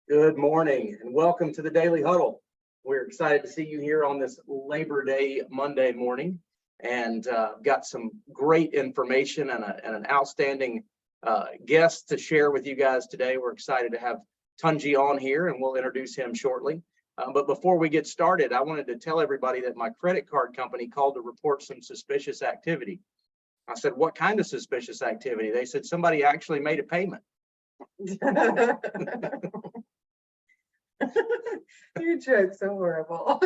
Good morning and welcome to the Daily Huddle. We're excited to see you here on this Labor Day Monday morning, and got some great information and an outstanding guest to share with you guys today. We're excited to have Tunji on here, and we'll introduce him shortly. But before we get started, I wanted to tell everybody that my credit card company called to report some suspicious activity. I said, "What kind of suspicious activity?" They said, "Somebody actually made a payment." Your jokes are horrible.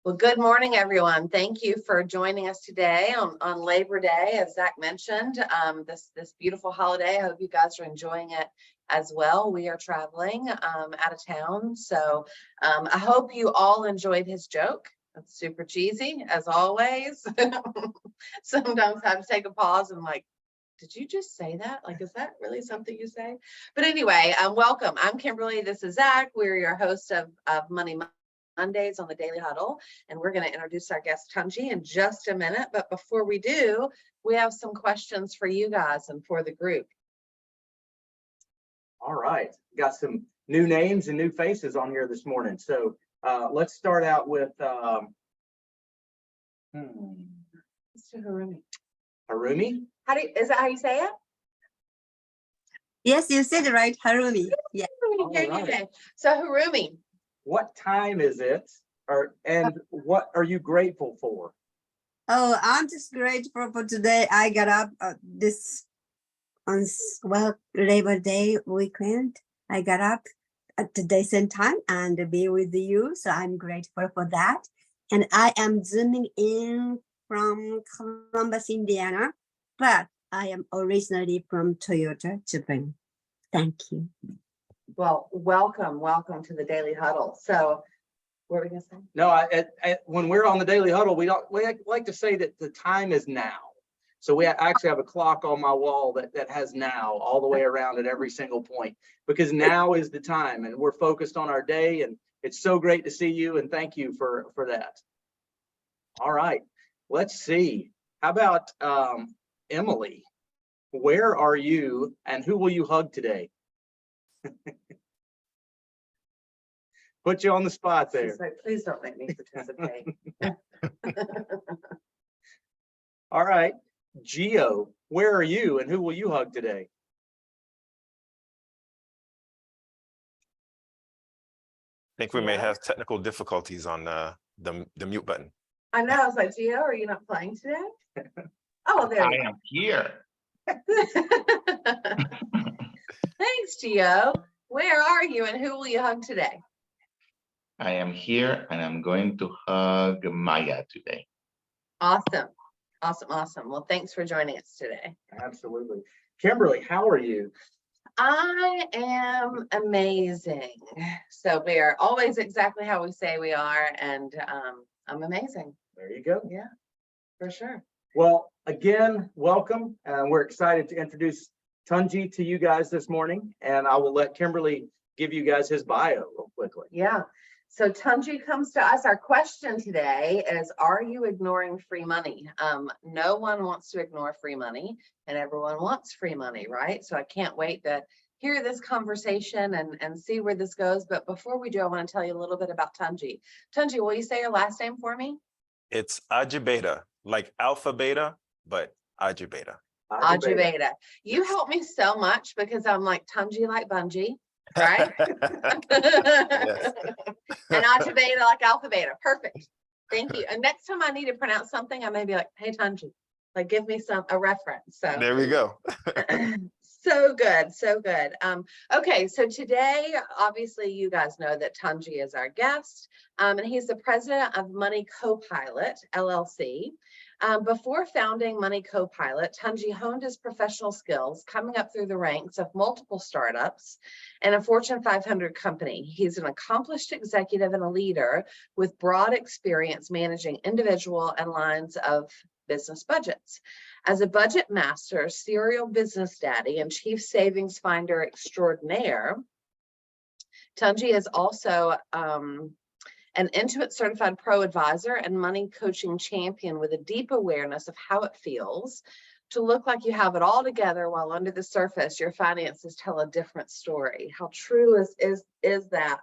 Well, good morning, everyone. Thank you for joining us today on Labor Day, as Zach mentioned, this beautiful holiday. I hope you guys are enjoying it as well. We are traveling out of town, so I hope you all enjoyed his joke. It's super cheesy, as always. Sometimes I have to take a pause and like, did you just say that? Like, is that really something you say? But anyway, welcome. I'm Kimberly. This is Zach. We're your host of Money Mondays on the Daily Huddle, and we're going to introduce our guest Tunji in just a minute. But before we do, we have some questions for you guys and for the group. All right, got some new names and new faces on here this morning. So let's start out with Mr. Harumi. Harumi. Is that how you say it? Yes, you said it right, Harumi. Yeah. Okay. So Harumi, What time is it, and what are you grateful for? Oh, I'm just grateful for today. I got up on Labor Day weekend. I got up at the decent time and be with you. So I'm grateful for that. And I am zooming in from Columbus, Indiana, but I am originally from Toyota, Japan. Thank you. well, welcome to the Daily Huddle. So what were we going to say? No, when we're on the Daily Huddle, we like to say that the time is now. So we actually have a clock on my wall that has now all the way around at every single point, because now is the time, and we're focused on our day. And it's so great to see you, and thank you for that. All right, let's see. How about Emily? Where are you, and who will you hug today? Put you on the spot there. She's like, please don't make me participate. All right, Gio, where are you, and who will you hug today? I think we may have technical difficulties on the mute button. I know. I was like, Gio, are you not playing today? Oh, there you I am here. Thanks, Gio. Where are you, and who will you hug today? I am here, and I'm going to hug Maya today. Awesome. Well, thanks for joining us today. Absolutely. Kimberly, how are you? I am amazing. So we are always exactly how we say we are, and I'm amazing. There you go. Yeah, for sure. Well, again, welcome. We're excited to introduce Tunji to you guys this morning, and I will let Kimberly give you guys his bio real quickly. Yeah. So Tunji comes to us. Our question today is, are you ignoring free money? No one wants to ignore free money, and everyone wants free money, right? So I can't wait to hear this conversation and see where this goes. But before we do, I want to tell you a little bit about Tunji. Tunji, will you say your last name for me? It's Ajigbeda, like alpha beta, but Ajigbeda. Ajigbeda. You help me so much because I'm like Tunji like bungee, right? Yes. And Ajigbeda like alpha beta. Perfect. Thank you. And next time I need to pronounce something, I may be like, hey, Tunji, like give me a reference. So There we go. So good, so good. Okay, so today, obviously, you guys know that Tunji is our guest, and he's the president of Moneycopilot, LLC. Before founding Moneycopilot, Tunji honed his professional skills, coming up through the ranks of multiple startups and a Fortune 500 company. He's an accomplished executive and a leader with broad experience managing individual and lines of business budgets. As a budget master, serial business daddy, and chief savings finder extraordinaire, Tunji is also an Intuit Certified ProAdvisor and money coaching champion with a deep awareness of how it feels to look like you have it all together while under the surface your finances tell a different story. How true is that?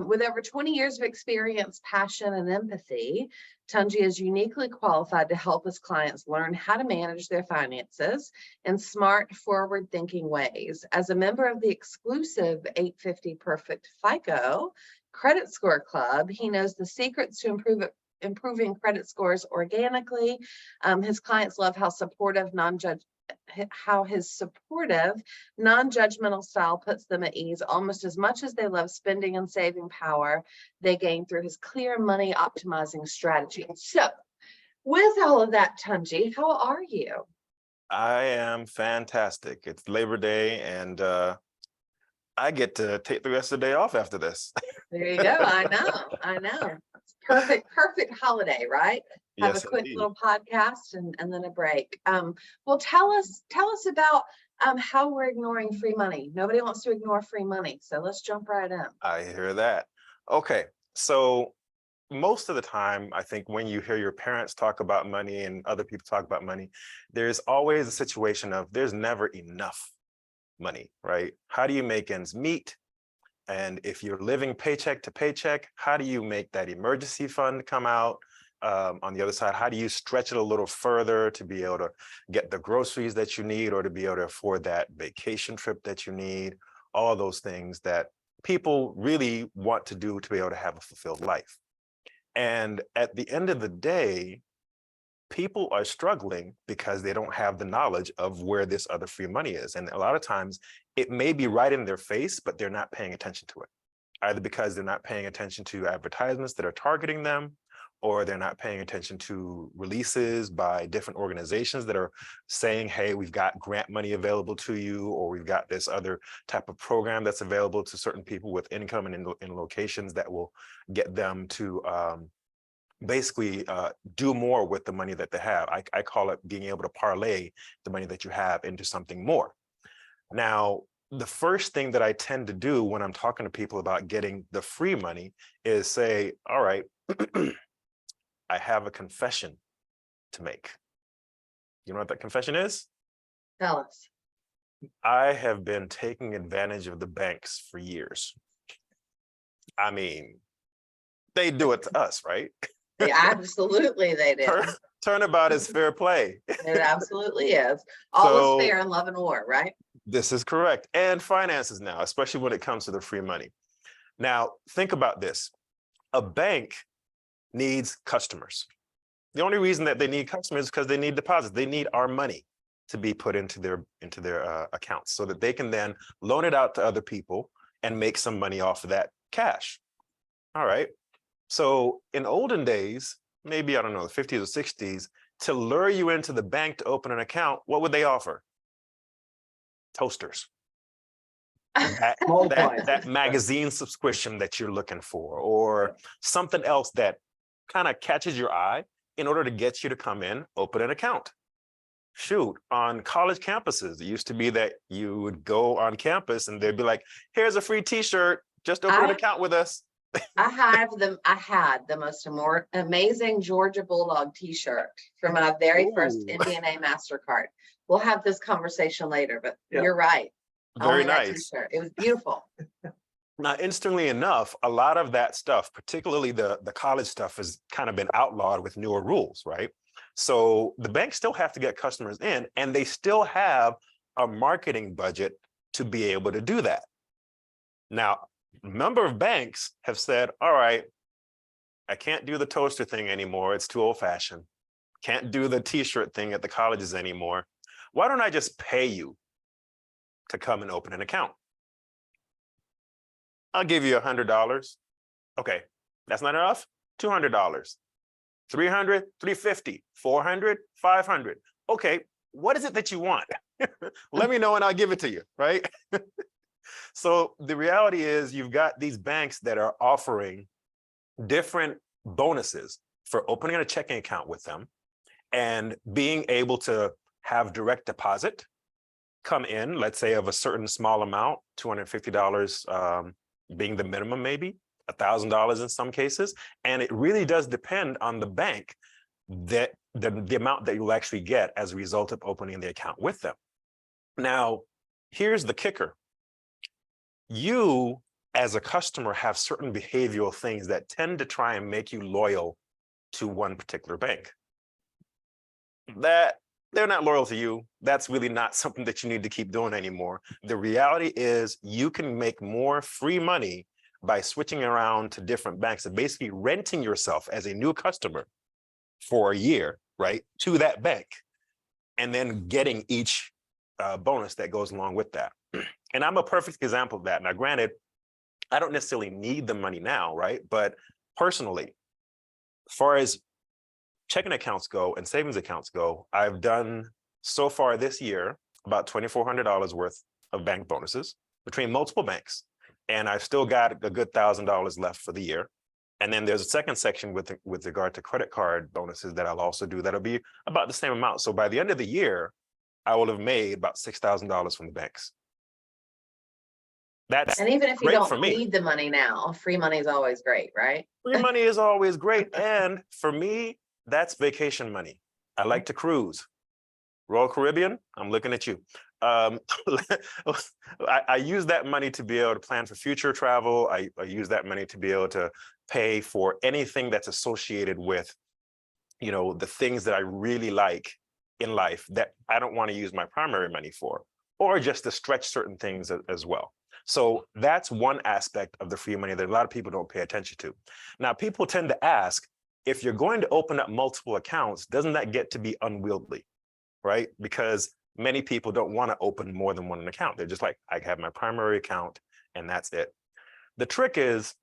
With over 20 years of experience, passion, and empathy, Tunji is uniquely qualified to help his clients learn how to manage their finances in smart, forward-thinking ways. As a member of the exclusive 850 Perfect FICO Credit Score Club, he knows the secrets to improving credit scores organically. His clients love how his supportive, non-judgmental style puts them at ease almost as much as they love spending and saving power they gain through his clear money optimizing strategy. So with all of that, Tunji, how are you? I am fantastic. It's Labor Day, and I get to take the rest of the day off after this. There you go. I know. It's perfect holiday, right? Have Yes, a quick indeed. little podcast and then a break. Well, tell us about how we're ignoring free money. Nobody wants to ignore free money, so let's jump right in. I hear that. Okay, so most of the time, I think when you hear your parents talk about money and other people talk about money, there's always a situation of there's never enough money, right? How do you make ends meet? And if you're living paycheck to paycheck, how do you make that emergency fund come out? On the other side, how do you stretch it a little further to be able to get the groceries that you need or to be able to afford that vacation trip that you need? All those things that people really want to do to be able to have a fulfilled life. And at the end of the day, people are struggling because they don't have the knowledge of where this other free money is. And a lot of times it may be right in their face, but they're not paying attention to it. Either because they're not paying attention to advertisements that are targeting them, or they're not paying attention to releases by different organizations that are saying, hey, we've got grant money available to you, or we've got this other type of program that's available to certain people with income and in locations that will get them to basically do more with the money that they have. I call it being able to parlay the money that you have into something more. Now, the first thing that I tend to do when I'm talking to people about getting the free money is say, all right, I have a confession to make. You know what that confession is? Tell us. I have been taking advantage of the banks for years. I mean, they do it to us, right? Yeah, absolutely they do. Turnabout is fair play. It absolutely is. All is fair in love and war, right? This is correct. And finances now, especially when it comes to the free money. Now, think about this. A bank needs customers. The only reason that they need customers is because they need deposits. They need our money to be put into their accounts so that they can then loan it out to other people and make some money off of that cash. All right. So in olden days, maybe, I don't know, the 50s or 60s, to lure you into the bank to open an account, what would they offer? Toasters. That magazine subscription that you're looking for, or something else that kind of catches your eye in order to get you to come in, open an account. Shoot, on college campuses, it used to be that you would go on campus and they'd be like, here's a free t-shirt, just open an account with us. I had the most amazing Georgia Bulldog t-shirt from my very first MBNA MasterCard. We'll have this conversation later, but you're right. Very nice. It was beautiful. Now, interestingly enough, a lot of that stuff, particularly the college stuff, has kind of been outlawed with newer rules, right? So the banks still have to get customers in, and they still have a marketing budget to be able to do that. Now, a number of banks have said, all right, I can't do the toaster thing anymore. It's too old-fashioned. Can't do the t-shirt thing at the colleges anymore. Why don't I just pay you to come and open an account? I'll give you $100. Okay, that's not enough? $200. 300, 350, 400, 500. Okay, what is it that you want? Let me know and I'll give it to you, right? So the reality is you've got these banks that are offering different bonuses for opening a checking account with them and being able to have direct deposit come in, let's say of a certain small amount, $250 being the minimum, maybe $1,000 in some cases. And it really does depend on the bank that the amount that you'll actually get as a result of opening the account with them. Now, here's the kicker. You, as a customer, have certain behavioral things that tend to try and make you loyal to one particular bank. That they're not loyal to you. That's really not something that you need to keep doing anymore. The reality is you can make more free money by switching around to different banks and basically renting yourself as a new customer for a year, right, to that bank, and then getting each bonus that goes along with that. And I'm a perfect example of that. Now, granted, I don't necessarily need the money now, right? But personally, as far as checking accounts go and savings accounts go, I've done so far this year about $2,400 worth of bank bonuses between multiple banks. And I've still got a good $1,000 left for the year. And then there's a second section with regard to credit card bonuses that I'll also do. That'll be about the same amount. So by the end of the year, I will have made about $6,000 from the banks. That's And even if you great for don't me. need the money now, free money is always great, right? Free money is always great. And for me, that's vacation money. I like to cruise. Royal Caribbean, I'm looking at you. I use that money to be able to plan for future travel. I use that money to be able to pay for anything that's associated with, you know, the things that I really like in life that I don't want to use my primary money for, or just to stretch certain things as well. So that's one aspect of the free money that a lot of people don't pay attention to. Now, people tend to ask, if you're going to open up multiple accounts, doesn't that get to be unwieldy, right? Because many people don't want to open more than one account. They're just like, I have my primary account and that's it. The trick is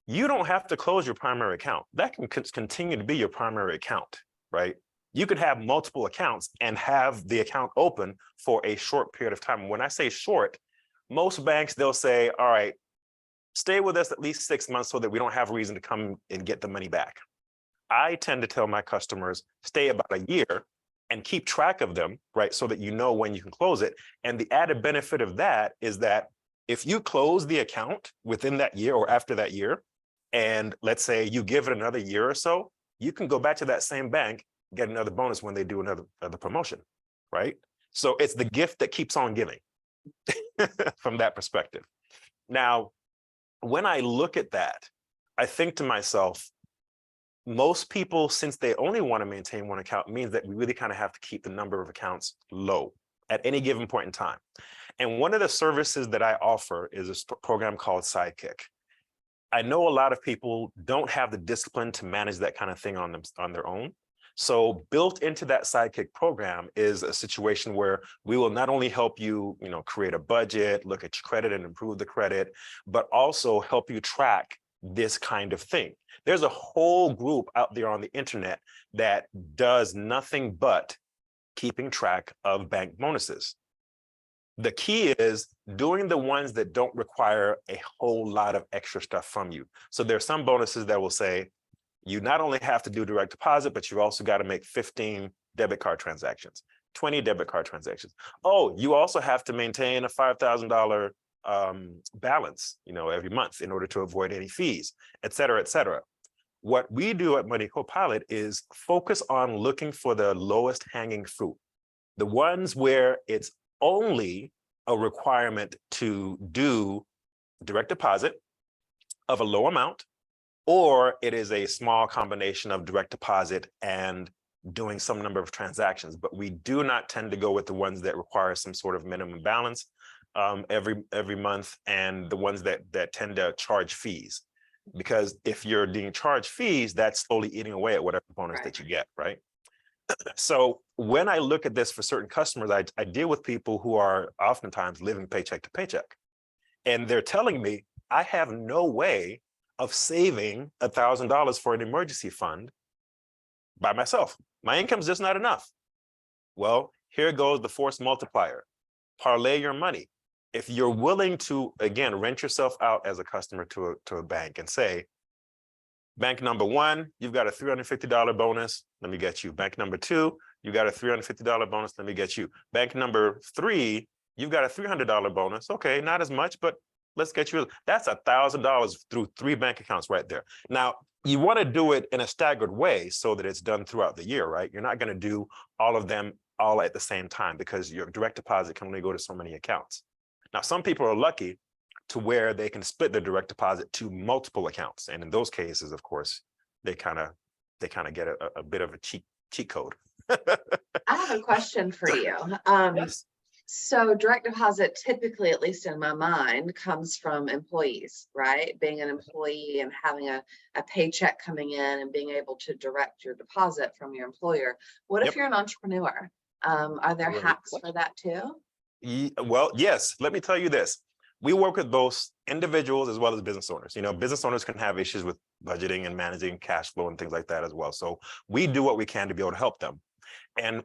you don't have to close your primary account. That can continue to be your primary account, right? You could have multiple accounts and have the account open for a short period of time. When I say short, most banks, they'll say, all right, stay with us at least 6 months so that we don't have a reason to come and get the money back. I tend to tell my customers, stay about a year and keep track of them, right? So that you know when you can close it. And the added benefit of that is that if you close the account within that year or after that year, and let's say you give it another year or so, you can go back to that same bank, get another bonus when they do another promotion, right? So it's the gift that keeps on giving from that perspective. Now, when I look at that, I think to myself, most people, since they only want to maintain one account, means that we really kind of have to keep the number of accounts low at any given point in time. And one of the services that I offer is a program called Sidekick. I know a lot of people don't have the discipline to manage that kind of thing on their own. So built into that Sidekick program is a situation where we will not only help you, create a budget, look at your credit and improve the credit, but also help you track this kind of thing. There's a whole group out there on the internet that does nothing but keeping track of bank bonuses. The key is doing the ones that don't require a whole lot of extra stuff from you. So there's some bonuses that will say, you not only have to do direct deposit, but you've also got to make 15 debit card transactions, 20 debit card transactions. Oh, you also have to maintain a $5,000 balance, every month in order to avoid any fees, et cetera, et cetera. What we do at Moneycopilot is focus on looking for the lowest hanging fruit, the ones where it's only a requirement to do direct deposit of a low amount, or it is a small combination of direct deposit and doing some number of transactions. But we do not tend to go with the ones that require some sort of minimum balance every month, and the ones that tend to charge fees. Because if you're being charged fees, that's slowly eating away at whatever bonus that you get, right? So when I look at this for certain customers, I deal with people who are oftentimes living paycheck to paycheck. And they're telling me, I have no way of saving $1,000 for an emergency fund by myself. My income's just not enough. Well, here goes the force multiplier. Parlay your money. If you're willing to, again, rent yourself out as a customer to a bank and say, bank number one, you've got a $350 bonus, let me get you. Bank number two, you got a $350 bonus, let me get you. Bank number three, you've got a $300 bonus. Okay, not as much, but let's get you. That's $1,000 through 3 bank accounts right there. Now, you want to do it in a staggered way so that it's done throughout the year, right? You're not going to do all of them all at the same time because your direct deposit can only go to so many accounts. Now, some people are lucky to where they can split their direct deposit to multiple accounts. And in those cases, of course, they kind of get a bit of a cheat code. I have a question for you. Yes. So direct deposit typically, at least in my mind, comes from employees, right? Being an employee and having a paycheck coming in and being able to direct your deposit from your employer. What if Yep. you're an entrepreneur? Are there Great hacks question. for that too? Well, yes, let me tell you this. We work with both individuals as well as business owners. You know, business owners can have issues with budgeting and managing cash flow and things like that as well. So we do what we can to be able to help them. And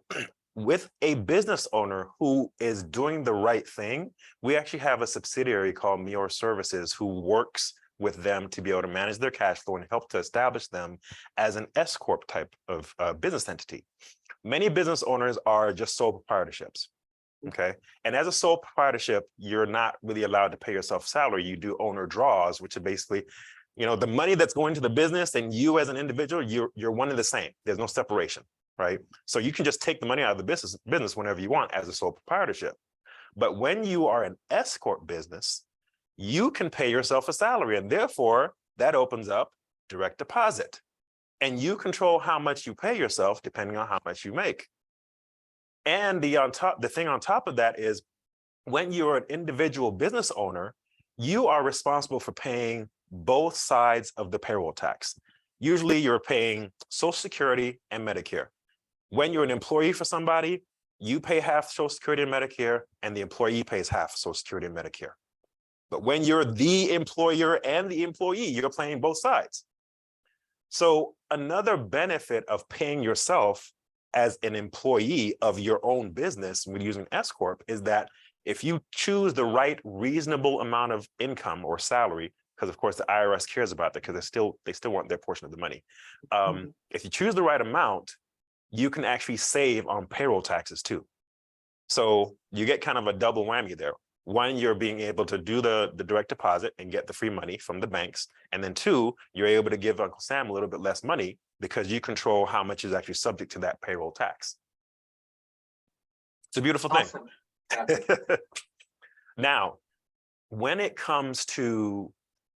with a business owner who is doing the right thing, we actually have a subsidiary called Mior Services who works with them to be able to manage their cash flow and help to establish them as an S Corp type of business entity. Many business owners are just sole proprietorships. Okay. And as a sole proprietorship, you're not really allowed to pay yourself salary. You do owner draws, which are basically, you know, the money that's going to the business and you as an individual, you're one and the same. There's no separation, right? So you can just take the money out of the business whenever you want as a sole proprietorship. But when you are an S Corp business, you can pay yourself a salary, and therefore that opens up direct deposit. And you control how much you pay yourself depending on how much you make. And the thing on top of that is when you're an individual business owner, you are responsible for paying both sides of the payroll tax. Usually you're paying Social Security and Medicare. When you're an employee for somebody, you pay half Social Security and Medicare, and the employee pays half Social Security and Medicare. But when you're the employer and the employee, you're paying both sides. So another benefit of paying yourself as an employee of your own business when using S Corp is that if you choose the right reasonable amount of income or salary, because of course the IRS cares about that because they still want their portion of the money. If you choose the right amount, you can actually save on payroll taxes too. So you get kind of a double whammy there. One, you're being able to do the direct deposit and get the free money from the banks. And then two, you're able to give Uncle Sam a little bit less money because you control how much is actually subject to that payroll tax. It's a beautiful thing. Awesome. Now, when it comes to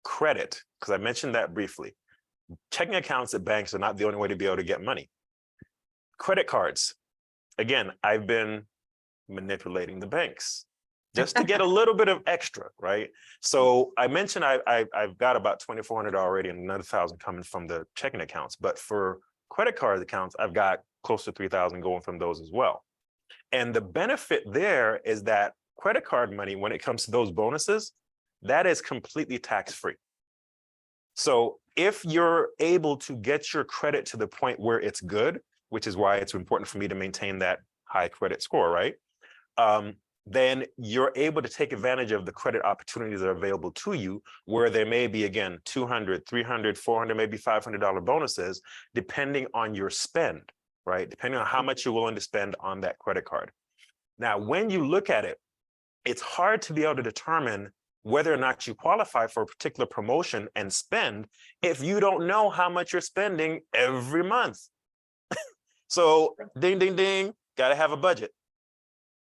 credit, because I mentioned that briefly, checking accounts at banks are not the only way to be able to get money. Credit cards. Again, I've been manipulating the banks just to get a little bit of extra, right? So I mentioned I've got about 2,400 already and another 1,000 coming from the checking accounts. But for credit card accounts, I've got close to 3,000 going from those as well. And the benefit there is that credit card money, when it comes to those bonuses, that is completely tax-free. So if you're able to get your credit to the point where it's good, which is why it's important for me to maintain that high credit score, right? Then you're able to take advantage of the credit opportunities that are available to you, where there may be, again, $200, $300, $400, maybe $500 bonuses, depending on your spend, right? Depending on how much you're willing to spend on that credit card. Now, when you look at it, it's hard to be able to determine whether or not you qualify for a particular promotion and spend if you don't know how much you're spending every month. So ding, ding, ding, gotta have a budget.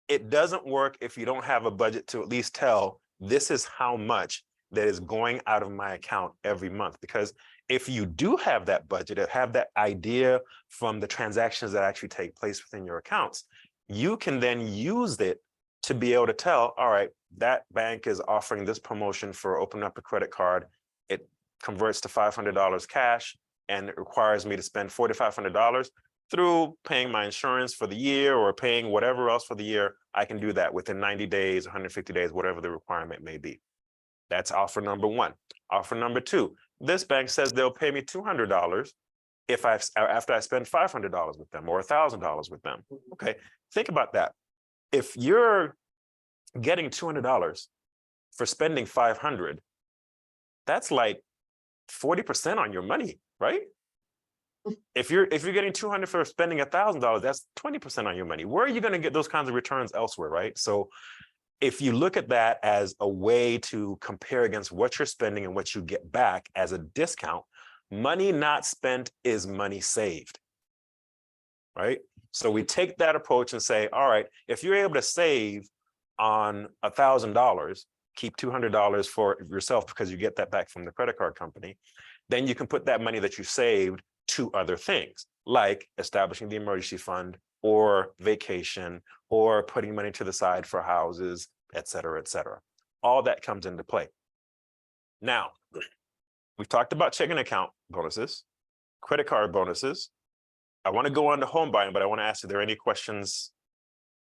It doesn't work if you don't have a budget to at least tell this is how much that is going out of my account every month. Because if you do have that budget, have that idea from the transactions that actually take place within your accounts, you can then use it to be able to tell, all right, that bank is offering this promotion for opening up a credit card. It converts to $500 cash and it requires me to spend $4,500. Through paying my insurance for the year or paying whatever else for the year, I can do that within 90 days, 150 days, whatever the requirement may be. That's offer number one. Offer number two, this bank says they'll pay me $200 after I spend $500 with them or $1,000 with them. Okay, think about that. If you're getting $200 for spending $500, that's like 40% on your money, right? If you're getting $200 for spending $1,000, that's 20% on your money. Where are you going to get those kinds of returns elsewhere, right? So if you look at that as a way to compare against what you're spending and what you get back as a discount, money not spent is money saved, right? So we take that approach and say, all right, if you're able to save on $1,000, keep $200 for yourself because you get that back from the credit card company, then you can put that money that you saved to other things, like establishing the emergency fund or vacation or putting money to the side for houses, et cetera, et cetera. All that comes into play. Now, we've talked about checking account bonuses, credit card bonuses. I want to go on to home buying, but I want to ask if there are any questions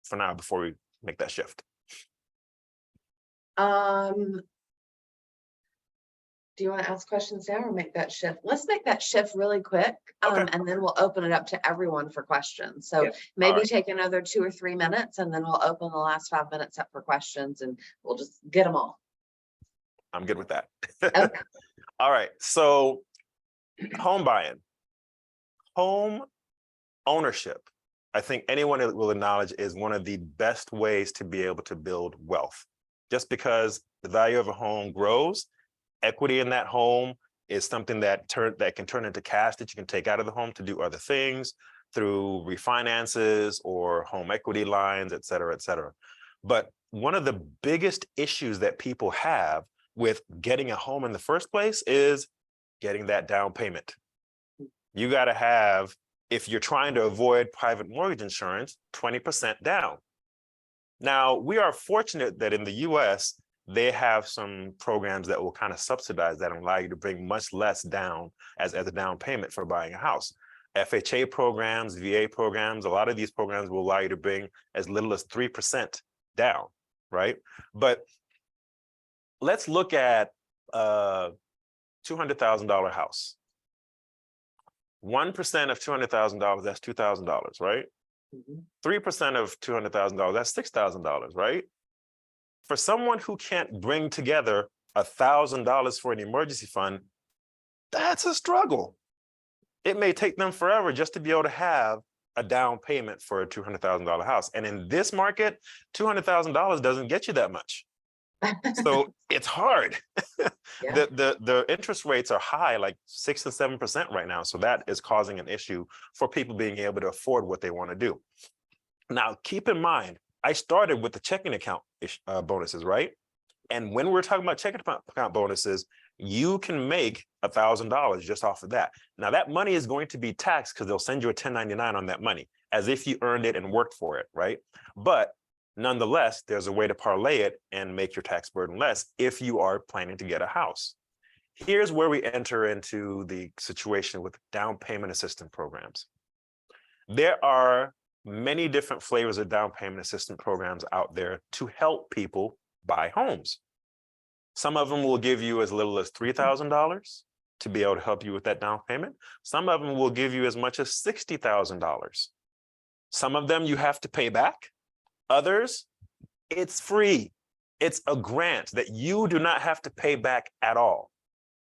for now before we make that shift. Do you want to ask questions now or make that shift? Let's make that shift really quick, Okay. and then we'll open it up to everyone for questions. So Yeah. maybe Alright. take another 2 or 3 minutes, and then we'll open the last 5 minutes up for questions, and we'll just get them all. I'm good with that. Okay. All right, so home buying, home ownership, I think anyone will acknowledge is one of the best ways to be able to build wealth. Just because the value of a home grows, equity in that home is something that can turn into cash that you can take out of the home to do other things through refinances or home equity lines, et cetera, et cetera. But one of the biggest issues that people have with getting a home in the first place is getting that down payment. You got to have, if you're trying to avoid private mortgage insurance, 20% down. Now, we are fortunate that in the US, they have some programs that will kind of subsidize that and allow you to bring much less down as a down payment for buying a house. FHA programs, VA programs, a lot of these programs will allow you to bring as little as 3% down, right? But let's look at a $200,000 house. 1% of $200,000, that's $2,000, right? 3% of $200,000, that's $6,000, right? For someone who can't bring together $1,000 for an emergency fund, that's a struggle. It may take them forever just to be able to have a down payment for a $200,000 house. And in this market, $200,000 doesn't get you that much. So it's hard. Yeah. The interest rates are high, like 6 and 7% right now. So that is causing an issue for people being able to afford what they want to do. Now, keep in mind, I started with the checking account bonuses, right? And when we're talking about checking account bonuses, you can make $1,000 just off of that. Now, that money is going to be taxed because they'll send you a 1099 on that money as if you earned it and worked for it, right? But nonetheless, there's a way to parlay it and make your tax burden less if you are planning to get a house. Here's where we enter into the situation with down payment assistance programs. There are many different flavors of down payment assistance programs out there to help people buy homes. Some of them will give you as little as $3,000 to be able to help you with that down payment. Some of them will give you as much as $60,000. Some of them you have to pay back. Others, it's free. It's a grant that you do not have to pay back at all.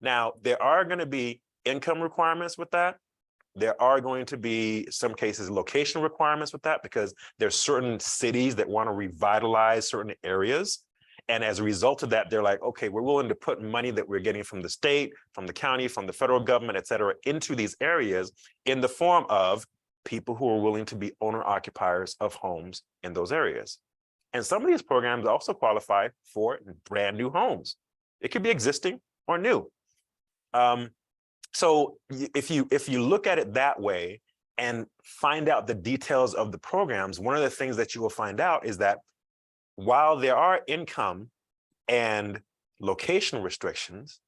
Now, there are going to be income requirements with that. There are going to be, some cases, location requirements with that because there's certain cities that want to revitalize certain areas. And as a result of that, they're like, okay, we're willing to put money that we're getting from the state, from the county, from the federal government, et cetera, into these areas in the form of people who are willing to be owner occupiers of homes in those areas. And some of these programs also qualify for brand new homes. It could be existing or new. So if you look at it that way and find out the details of the programs, one of the things that you will find out is that while there are income and location restrictions,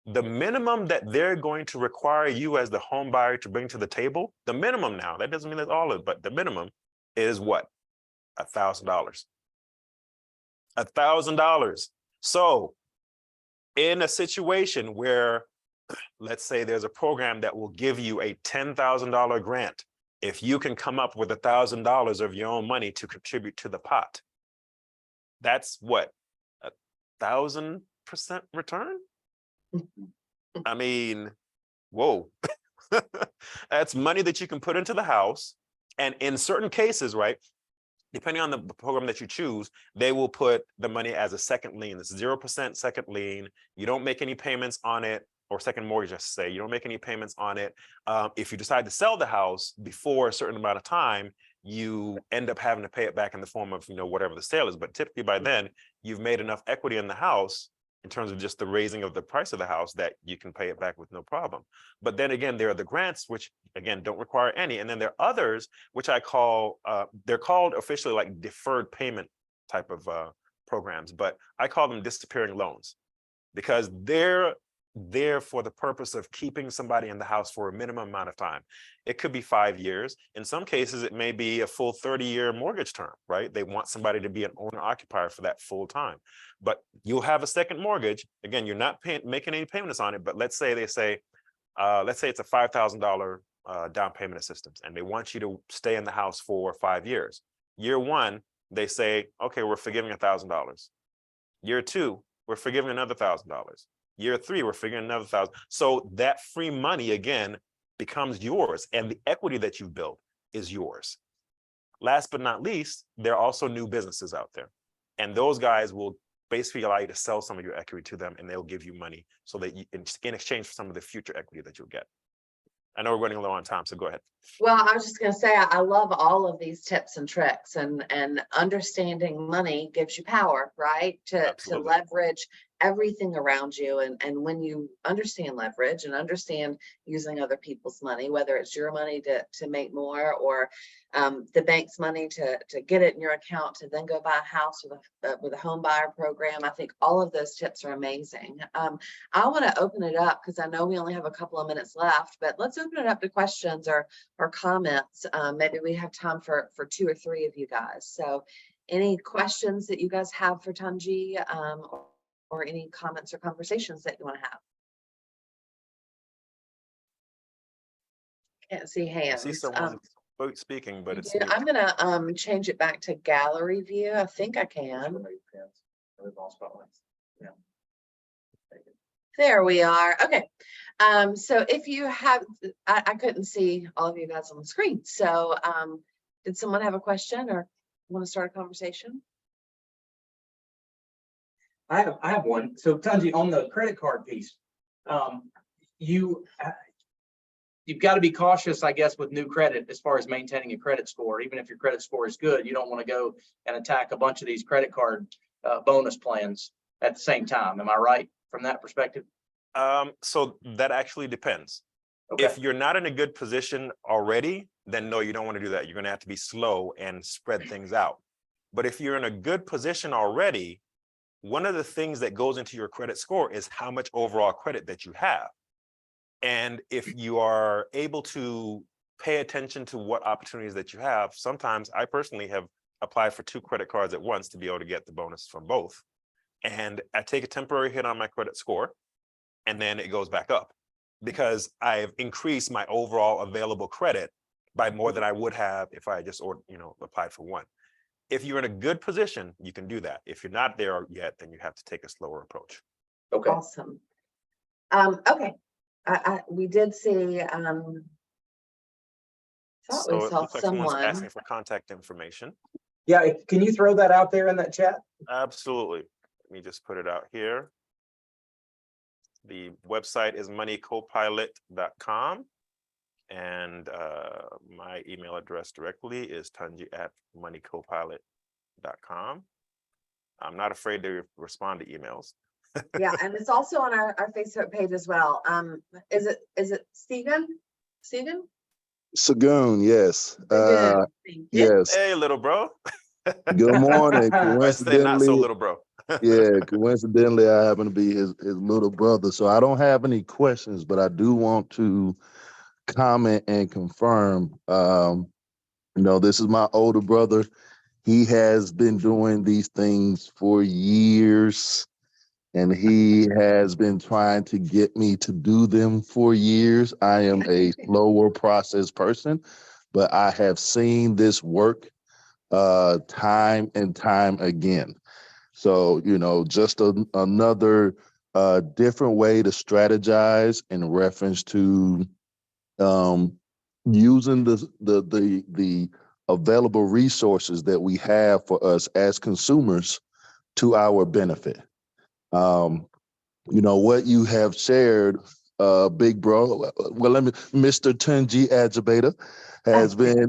the minimum that they're going to require you as the home buyer to bring to the table, the minimum now, that doesn't mean that's all of it, but the minimum is what? $1,000. $1,000. So in a situation where let's say there's a program that will give you a $10,000 grant if you can come up with $1,000 of your own money to contribute to the pot. That's what, 1,000% return? I mean, whoa. That's money that you can put into the house. And in certain cases, right, depending on the program that you choose, they will put the money as a second lien. It's 0% second lien. You don't make any payments on it, or second mortgage, I should say. You don't make any payments on it. If you decide to sell the house before a certain amount of time, you end up having to pay it back in the form of, whatever the sale is. But typically by then, you've made enough equity in the house in terms of just the raising of the price of the house that you can pay it back with no problem. But then again, there are the grants, which again, don't require any. And then there are others, which I call, they're called officially like deferred payment type of programs, but I call them disappearing loans because they're there for the purpose of keeping somebody in the house for a minimum amount of time. It could be 5 years. In some cases, it may be a full 30-year mortgage term, right? They want somebody to be an owner occupier for that full time. But you'll have a second mortgage. Again, you're not making any payments on it, but let's say it's a $5,000 down payment assistance, and they want you to stay in the house for 5 years. Year one, they say, okay, we're forgiving $1,000. Year two, we're forgiving another $1,000. Year three, we're figuring another 1,000. So that free money again becomes yours, and the equity that you've built is yours. Last but not least, there are also new businesses out there, and those guys will basically allow you to sell some of your equity to them, and they'll give you money so that you, in exchange for some of the future equity that you'll get. I know we're running low on time, so go ahead. Well, I was just going to say, I love all of these tips and tricks, and understanding money gives you power, right? To leverage everything around you. And when you understand leverage and understand using other people's money, whether it's your money to make more, or the bank's money to get it in your account to then go buy a house with a home buyer program, I think all of those tips are amazing. I want to open it up because I know we only have a couple of minutes left, but let's open it up to questions or comments. Maybe we have time for 2 or 3 of you guys. So any questions that you guys have for Tunji, or any comments or conversations that you want to have? Can't see hands. I see someone speaking, but it's I'm gonna change it back to gallery view. I think I can. There we are. Okay. So if you have, I couldn't see all of you guys on the screen. So did someone have a question or want to start a conversation? I have one. So Tunji, on the credit card piece, you've got to be cautious, I guess, with new credit as far as maintaining a credit score. Even if your credit score is good, you don't want to go and attack a bunch of these credit card bonus plans at the same time. Am I right from that perspective? So that actually depends. Okay. If you're not in a good position already, then no, you don't want to do that. You're going to have to be slow and spread things out. But if you're in a good position already, one of the things that goes into your credit score is how much overall credit that you have. And if you are able to pay attention to what opportunities that you have, sometimes I personally have applied for 2 credit cards at once to be able to get the bonus from both. And I take a temporary hit on my credit score, and then it goes back up because I've increased my overall available credit by more than I would have if I just applied for one. If you're in a good position, you can do that. If you're not there yet, then you have to take a slower approach. Okay. Awesome. Okay. We did see, thought So we it saw looks like someone's someone. asking for contact information. Yeah, can you throw that out there in that chat? Absolutely. Let me just put it out here. The website is moneycopilot.com. And my email address directly is tunji@moneycopilot.com. I'm not afraid to respond to emails. Yeah, and it's also on our Facebook page as well. Is it Stephen? Stephen? Sagoon, yes. Thank you. Yes. Hey, little bro. Good morning. I say not so little bro. Yeah, coincidentally, I happen to be his little brother. So I don't have any questions, but I do want to comment and confirm. This is my older brother. He has been doing these things for years. and he has been trying to get me to do them for years. I am a slower process person, but I have seen this work time and time again. So, just another different way to strategize in reference to using the available resources that we have for us as consumers to our benefit. What you have shared, big bro. Well, Mr. Tunji Ajigbeda has been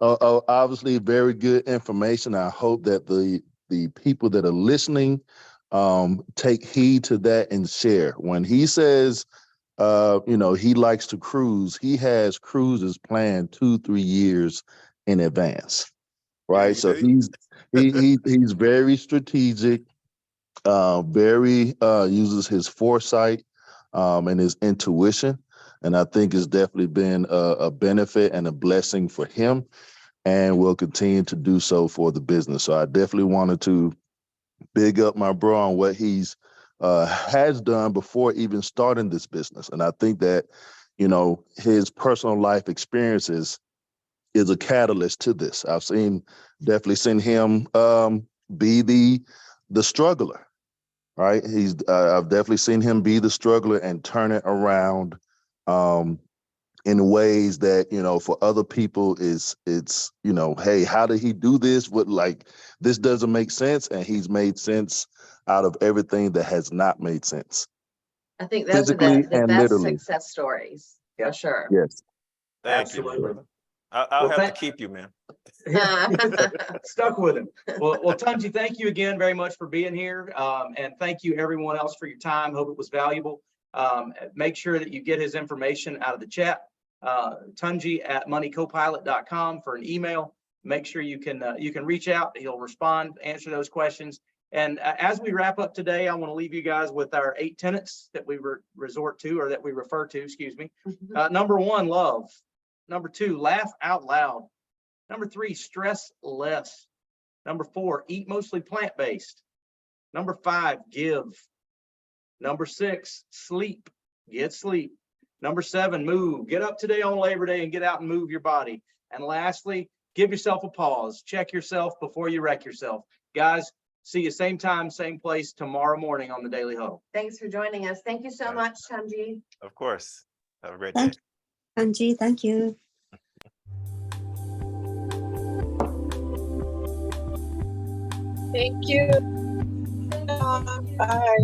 obviously very good information. I hope that the people that are listening take heed to that and share. When he says, he likes to cruise, he has cruises planned 2-3 years in advance, right? So he's very strategic. Very uses his foresight and his intuition, and I think it's definitely been a benefit and a blessing for him, and will continue to do so for the business. So I definitely wanted to big up my bro on what he's has done before even starting this business, and I think that his personal life experiences is a catalyst to this. I've definitely seen him be the struggler. Right. I've definitely seen him be the struggler and turn it around in ways that, for other people it's, hey, how did he do this? This doesn't make sense. And he's made sense out of everything that has not made sense. I think those are Physically the and best literally. success stories, Yeah. for sure. Yes. Thank you, Absolutely. brother. I'll Well, have to keep you, man. Stuck with him. Well, Tunji, thank you again very much for being here. And thank you everyone else for your time. Hope it was valuable. Make sure that you get his information out of the chat. Tunji at moneycopilot.com for an email. Make sure you can reach out. He'll respond, answer those questions. And as we wrap up today, I want to leave you guys with our 8 tenets that we refer to, excuse me. Number 1, love. Number 2, laugh out loud. Number 3, stress less. Number 4, eat mostly plant-based. Number 5, give. Number 6, sleep. Get sleep. Number 7, move. Get up today on Labor Day and get out and move your body. And lastly, give yourself a pause. Check yourself before you wreck yourself. Guys, see you same time, same place tomorrow morning on the Daily Huddle. Thanks for joining us. Thank you so much, Tunji. Of course. Have a great day. Tunji, thank you. Thank you. Bye.